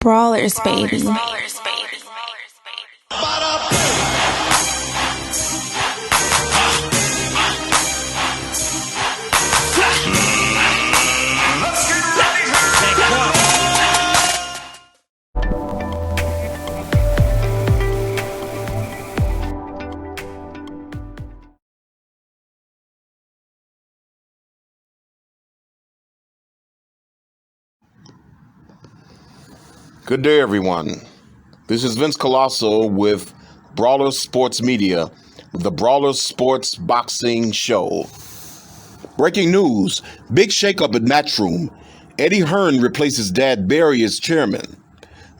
Brawlers, baby. Good day, everyone. This is Vince Colosso with Brawlers Sports Media, the Brawlers Sports Boxing Show. Breaking news, big shakeup at Matchroom. Eddie Hearn replaces dad Barry as chairman.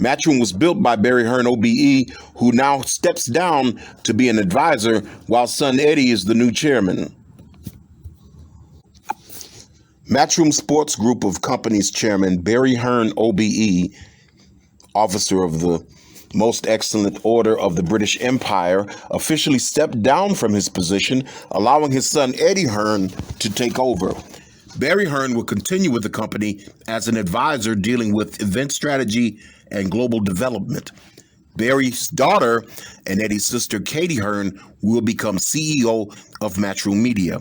Matchroom was built by Barry Hearn OBE, who now steps down to be an advisor, while son Eddie is the new chairman. Matchroom Sports Group of Companies chairman Barry Hearn OBE, officer of the Most Excellent Order of the British Empire, officially stepped down from his position, allowing his son Eddie Hearn to take over. Barry Hearn will continue with the company as an advisor dealing with event strategy and global development. Barry's daughter and Eddie's sister Katie Hearn will become CEO of Matchroom Media.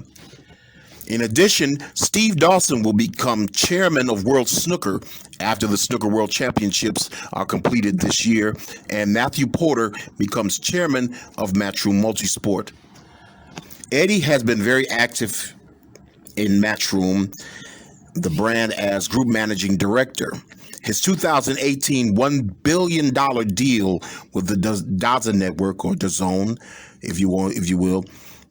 In addition, Steve Dawson will become Chairman of World Snooker after the Snooker World Championships are completed this year, and Matthew Porter becomes Chairman of Matchroom Multisport. Eddie has been very active in Matchroom, the brand, as Group Managing Director. His 2018 $1 billion deal with the DAZN network, or DAZN, if you will,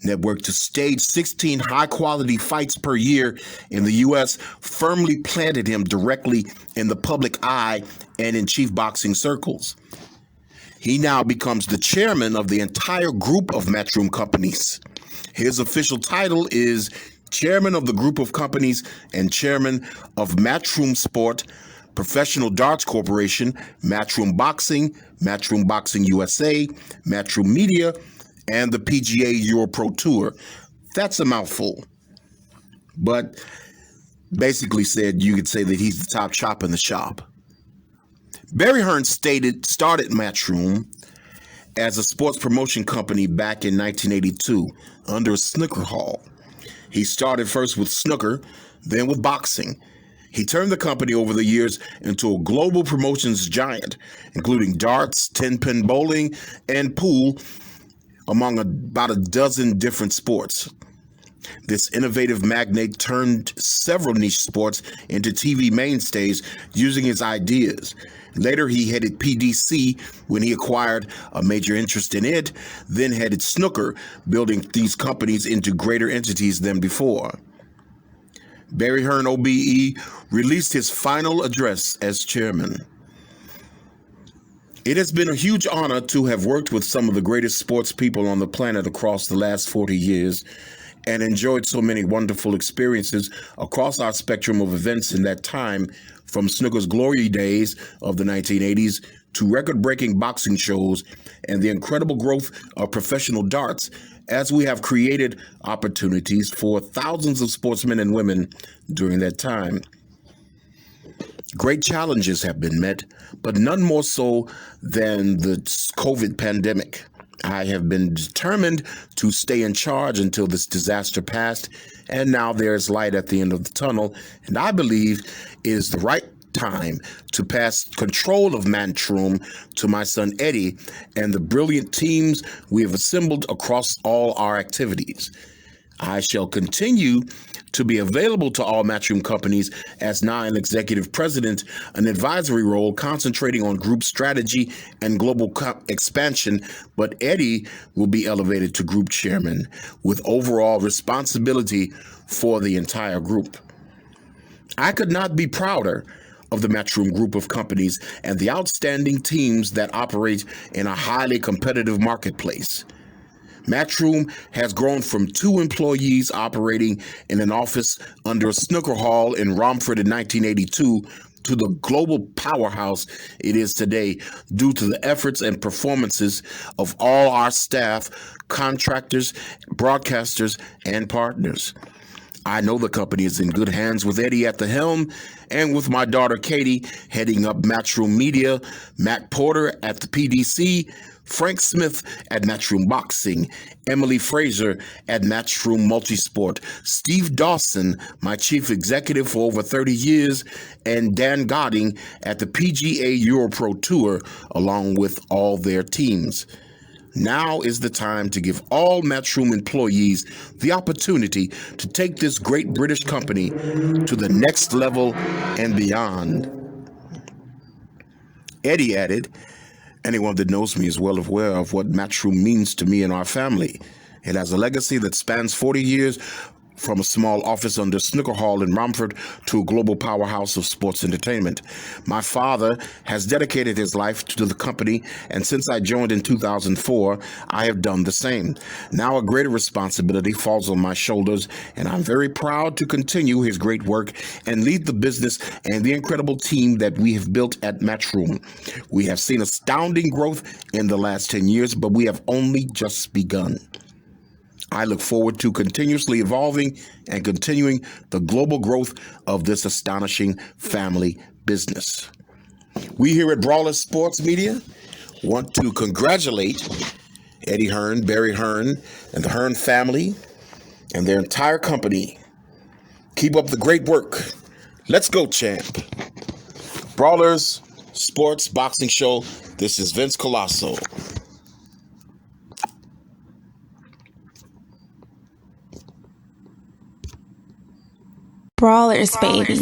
network, to stage 16 high-quality fights per year in the U.S. firmly planted him directly in the public eye and in chief boxing circles. He now becomes the chairman of the entire group of Matchroom companies. His official title is Chairman of the Group of Companies and Chairman of Matchroom Sport, Professional Darts Corporation, Matchroom Boxing USA, Matchroom Media, and the PGA EuroPro Tour. That's a mouthful. But basically said, you could say that he's the top chop in the shop. Barry Hearn started Matchroom as a sports promotion company back in 1982 under a snooker hall. He started first with snooker, then with boxing. He turned the company over the years into a global promotions giant, including darts, 10-pin bowling, and pool, among about a dozen different sports. This innovative magnate turned several niche sports into TV mainstays using his ideas. Later, he headed PDC when he acquired a major interest in it, then headed snooker, building these companies into greater entities than before. Barry Hearn OBE released his final address as chairman. It has been a huge honor to have worked with some of the greatest sports people on the planet across the last 40 years and enjoyed so many wonderful experiences across our spectrum of events in that time, from snooker's glory days of the 1980s to record-breaking boxing shows and the incredible growth of professional darts, as we have created opportunities for thousands of sportsmen and women during that time. Great challenges have been met, but none more so than the COVID pandemic. I have been determined to stay in charge until this disaster passed, and now there's light at the end of the tunnel, and I believe it is the right time to pass control of Matchroom to my son Eddie and the brilliant teams we have assembled across all our activities. I shall continue to be available to all Matchroom companies as now an executive president, an advisory role concentrating on group strategy and global expansion, but Eddie will be elevated to group chairman with overall responsibility for the entire group. I could not be prouder of the Matchroom group of companies and the outstanding teams that operate in a highly competitive marketplace. Matchroom has grown from 2 employees operating in an office under a snooker hall in Romford in 1982 to the global powerhouse it is today, due to the efforts and performances of all our staff, contractors, broadcasters, and partners. I know the company is in good hands with Eddie at the helm and with my daughter Katie heading up Matchroom Media, Matt Porter at the PDC, Frank Smith at Matchroom Boxing, Emily Fraser at Matchroom Multisport, Steve Dawson, my chief executive for over 30 years, and Dan Godding at the PGA EuroPro Tour, along with all their teams. Now is the time to give all Matchroom employees the opportunity to take this great British company to the next level and beyond. Eddie added, anyone that knows me is well aware of what Matchroom means to me and our family. It has a legacy that spans 40 years, from a small office under Snooker Hall in Romford to a global powerhouse of sports entertainment. My father has dedicated his life to the company, and since I joined in 2004, I have done the same. Now a greater responsibility falls on my shoulders, and I'm very proud to continue his great work and lead the business and the incredible team that we have built at Matchroom. We have seen astounding growth in the last 10 years, but we have only just begun. I look forward to continuously evolving and continuing the global growth of this astonishing family business. We here at Brawler Sports Media want to congratulate Eddie Hearn, Barry Hearn, and the Hearn family and their entire company. Keep up the great work. Let's go, champ. Brawlers Sports Boxing Show. This is Vince Colosso. Brawlers, baby.